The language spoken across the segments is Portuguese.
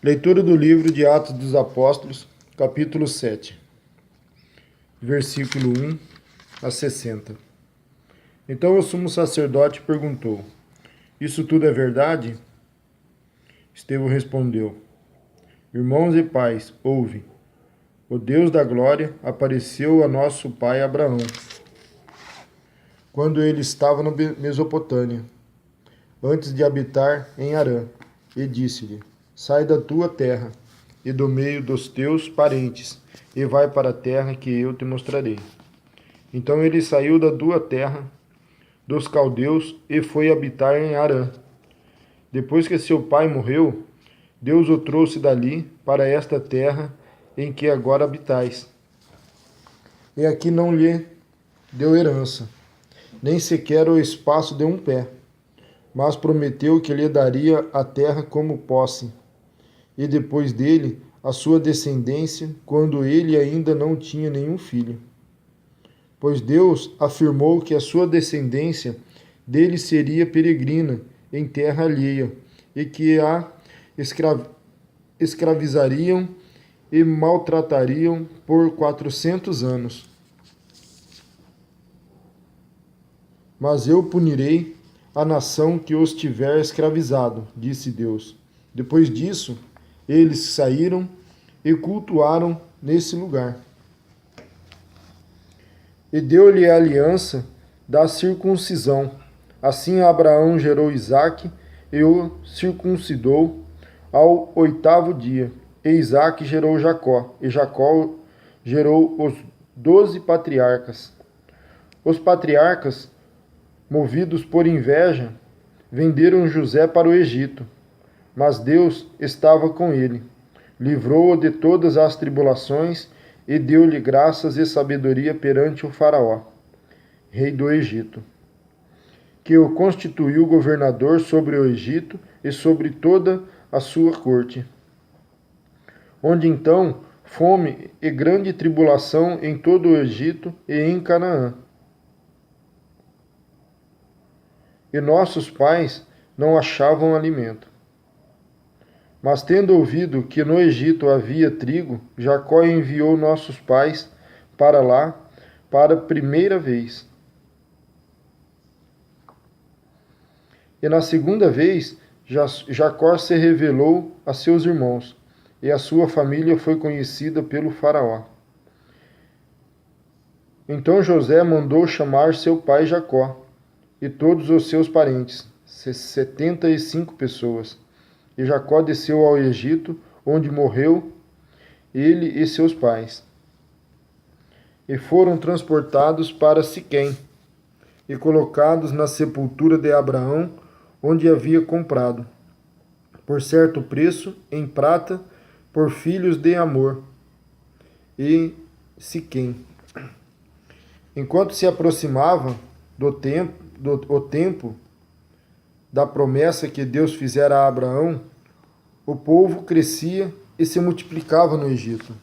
Leitura do livro de Atos dos Apóstolos, capítulo 7, versículo 1 a 60. Então o sumo sacerdote perguntou: Isso tudo é verdade? Estevão respondeu: Irmãos e pais, ouve. O Deus da glória apareceu a nosso pai Abraão, quando ele estava na Mesopotâmia, antes de habitar em Harã, e disse-lhe: Sai da tua terra e do meio dos teus parentes, e vai para a terra que eu te mostrarei. Então ele saiu da tua terra dos caldeus e foi habitar em Harã. Depois que seu pai morreu, Deus o trouxe dali para esta terra em que agora habitais. E aqui não lhe deu herança, nem sequer o espaço de um pé, mas prometeu que lhe daria a terra como posse, e depois dele a sua descendência, quando ele ainda não tinha nenhum filho. Pois Deus afirmou que a sua descendência dele seria peregrina em terra alheia, e que a escravizariam e maltratariam por 400 anos. Mas eu punirei a nação que os tiver escravizado, disse Deus. Depois disso, eles saíram e cultuaram nesse lugar. E deu-lhe a aliança da circuncisão. Assim Abraão gerou Isaque e o circuncidou ao 8º dia. E Isaque gerou Jacó, e Jacó gerou os 12 patriarcas. Os patriarcas, movidos por inveja, venderam José para o Egito. Mas Deus estava com ele, livrou-o de todas as tribulações e deu-lhe graças e sabedoria perante o faraó, rei do Egito, que o constituiu governador sobre o Egito e sobre toda a sua corte. Onde então fome e grande tribulação em todo o Egito e em Canaã. E nossos pais não achavam alimento. Mas tendo ouvido que no Egito havia trigo, Jacó enviou nossos pais para lá para a primeira vez. E na segunda vez, Jacó se revelou a seus irmãos, e a sua família foi conhecida pelo faraó. Então José mandou chamar seu pai Jacó e todos os seus parentes, 75 pessoas. E Jacó desceu ao Egito, onde morreu ele e seus pais. E foram transportados para Siquém e colocados na sepultura de Abraão, onde havia comprado, por certo preço, em prata, por filhos de Amor e Siquém. Enquanto se aproximava o tempo da promessa que Deus fizera a Abraão, o povo crescia e se multiplicava no Egito.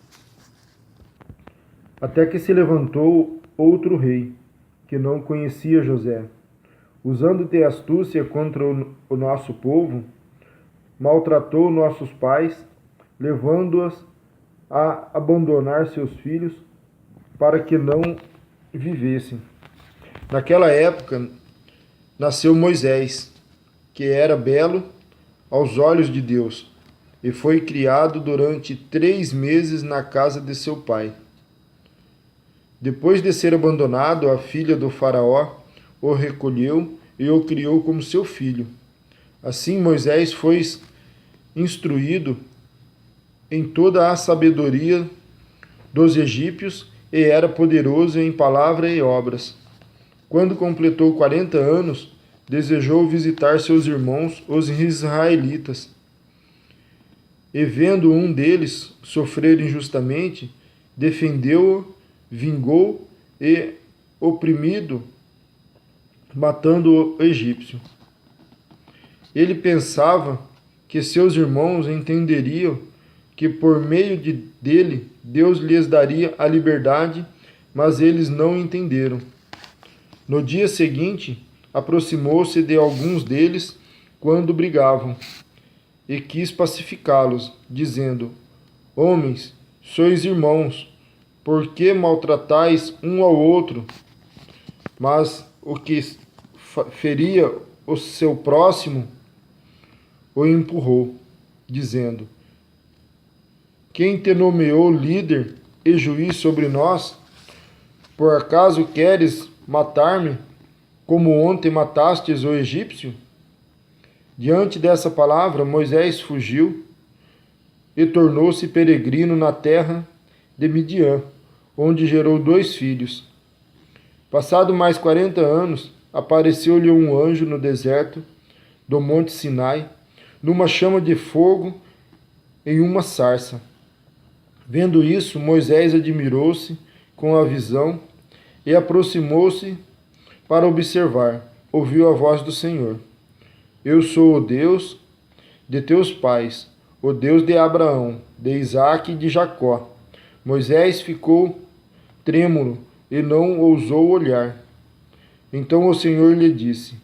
Até que se levantou outro rei, que não conhecia José. Usando de astúcia contra o nosso povo, maltratou nossos pais, levando-os a abandonar seus filhos para que não vivessem. Naquela época nasceu Moisés, que era belo aos olhos de Deus, e foi criado durante 3 meses na casa de seu pai. Depois de ser abandonado, a filha do faraó o recolheu e o criou como seu filho. Assim Moisés foi instruído em toda a sabedoria dos egípcios e era poderoso em palavra e obras. Quando completou 40 anos, desejou visitar seus irmãos, os israelitas. E vendo um deles sofrer injustamente, defendeu-o, vingou e oprimido, matando o egípcio. Ele pensava que seus irmãos entenderiam que por meio dele Deus lhes daria a liberdade, mas eles não entenderam. No dia seguinte, aproximou-se de alguns deles quando brigavam, e quis pacificá-los, dizendo: Homens, sois irmãos, por que maltratais um ao outro? Mas o que feria o seu próximo o empurrou, dizendo: Quem te nomeou líder e juiz sobre nós? Por acaso queres matar-me, como ontem matastes o egípcio? Diante dessa palavra, Moisés fugiu e tornou-se peregrino na terra de Midian, onde gerou 2 filhos. Passado mais 40 anos, apareceu-lhe um anjo no deserto do monte Sinai, numa chama de fogo em uma sarça. Vendo isso, Moisés admirou-se com a visão e aproximou-se para observar. Ouviu a voz do Senhor: Eu sou o Deus de teus pais, o Deus de Abraão, de Isaque e de Jacó. Moisés ficou trêmulo e não ousou olhar. Então o Senhor lhe disse: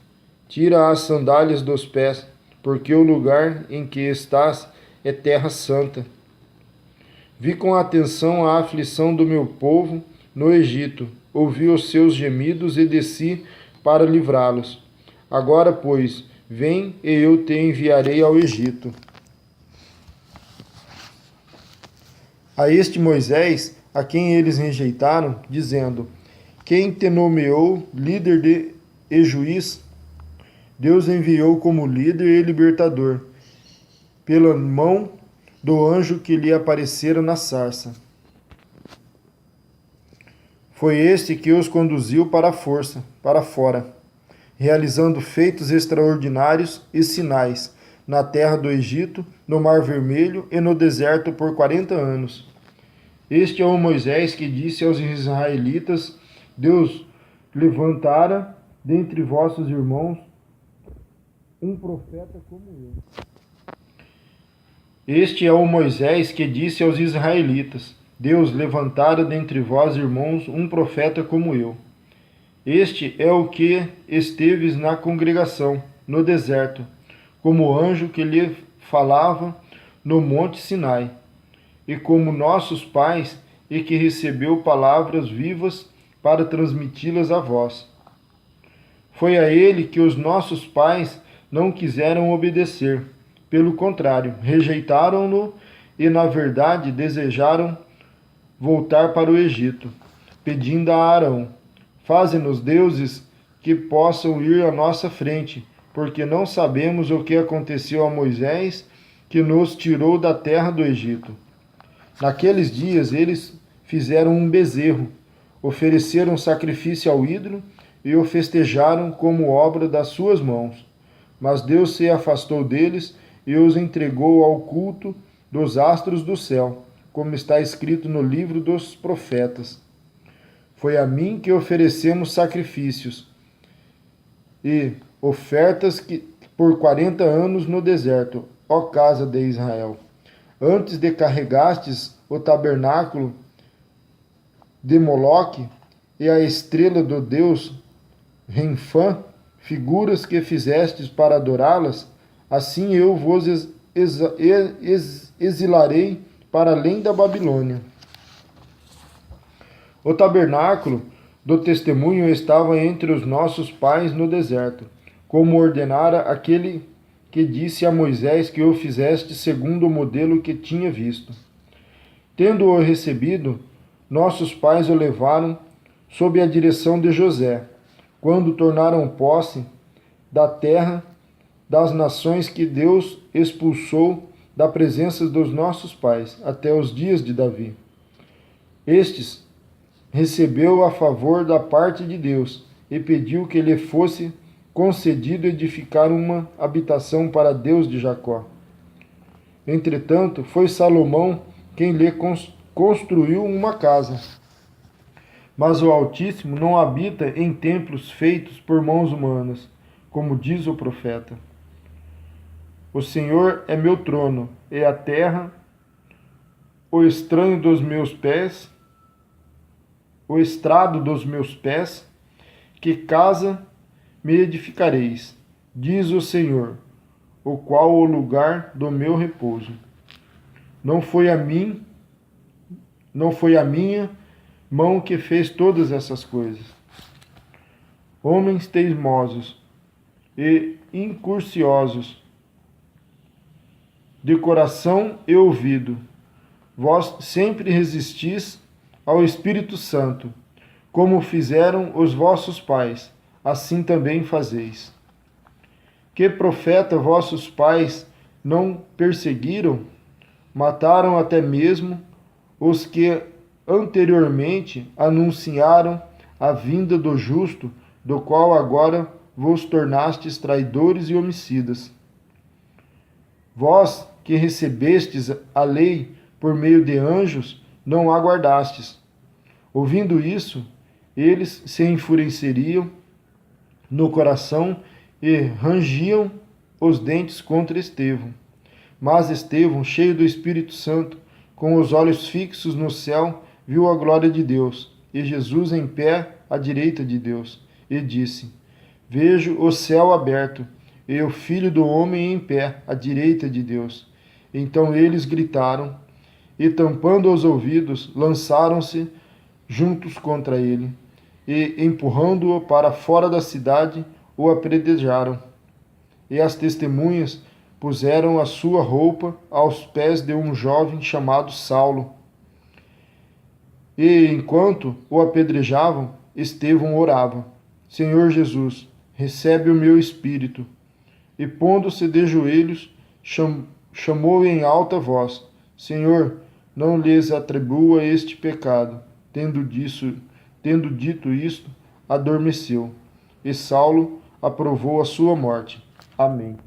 Tira as sandálias dos pés, porque o lugar em que estás é terra santa. Vi com atenção a aflição do meu povo no Egito, ouvi os seus gemidos e desci para livrá-los. Agora, pois, vem e eu te enviarei ao Egito. A este Moisés, a quem eles rejeitaram, dizendo: Quem te nomeou líder e juiz? Deus enviou como líder e libertador, pela mão do anjo que lhe aparecera na sarça. Foi este que os conduziu para a força, para fora, realizando feitos extraordinários e sinais na terra do Egito, no Mar Vermelho e no deserto por 40 anos. Este é o Moisés que disse aos israelitas: Deus levantara dentre vossos irmãos um profeta como eu. Este é o Moisés que disse aos israelitas: Deus levantara dentre vós, irmãos, um profeta como eu. Este é o que esteves na congregação, no deserto, como anjo que lhe falava no monte Sinai, e como nossos pais, e que recebeu palavras vivas para transmiti-las a vós. Foi a ele que os nossos pais não quiseram obedecer. Pelo contrário, rejeitaram-no e, na verdade, desejaram voltar para o Egito, pedindo a Arão: Faze-nos deuses que possam ir à nossa frente, porque não sabemos o que aconteceu a Moisés, que nos tirou da terra do Egito. Naqueles dias eles fizeram um bezerro, ofereceram sacrifício ao ídolo e o festejaram como obra das suas mãos. Mas Deus se afastou deles e os entregou ao culto dos astros do céu, como está escrito no livro dos profetas. Foi a mim que oferecemos sacrifícios e ofertas por 40 anos no deserto, ó casa de Israel. Antes de carregastes o tabernáculo de Moloque e a estrela do deus Renfã, figuras que fizestes para adorá-las, assim eu vos exilarei para além da Babilônia. O tabernáculo do testemunho estava entre os nossos pais no deserto, como ordenara aquele que disse a Moisés que o fizeste segundo o modelo que tinha visto. Tendo-o recebido, nossos pais o levaram sob a direção de José, quando tornaram posse da terra das nações que Deus expulsou da presença dos nossos pais, até os dias de Davi. Estes recebeu a favor da parte de Deus e pediu que lhe fosse concedido edificar uma habitação para Deus de Jacó. Entretanto, foi Salomão quem lhe construiu uma casa. Mas o Altíssimo não habita em templos feitos por mãos humanas, como diz o profeta. O Senhor é meu trono, e a terra, o estranho dos meus pés, o estrado dos meus pés, que casa me edificareis, diz o Senhor, o qual é o lugar do meu repouso. Não foi a minha mão que fez todas essas coisas. Homens teimosos e incursiosos, de coração e ouvido, vós sempre resistis ao Espírito Santo, como fizeram os vossos pais, assim também fazeis. Que profeta vossos pais não perseguiram? Mataram até mesmo os que anteriormente anunciaram a vinda do justo, do qual agora vos tornastes traidores e homicidas. Vós que recebestes a lei por meio de anjos, não a guardastes. Ouvindo isso, eles se enfureceriam no coração e rangiam os dentes contra Estevão. Mas Estevão, cheio do Espírito Santo, com os olhos fixos no céu, viu a glória de Deus e Jesus em pé à direita de Deus, e disse: Vejo o céu aberto e o Filho do Homem em pé à direita de Deus. Então eles gritaram e, tampando os ouvidos, lançaram-se juntos contra ele e, empurrando-o para fora da cidade, o apedrejaram. E as testemunhas puseram a sua roupa aos pés de um jovem chamado Saulo. E, enquanto o apedrejavam, Estevão orava: Senhor Jesus, recebe o meu espírito. E, pondo-se de joelhos, chamou em alta voz: Senhor, não lhes atribua este pecado. Tendo dito isto, adormeceu. E Saulo aprovou a sua morte. Amém.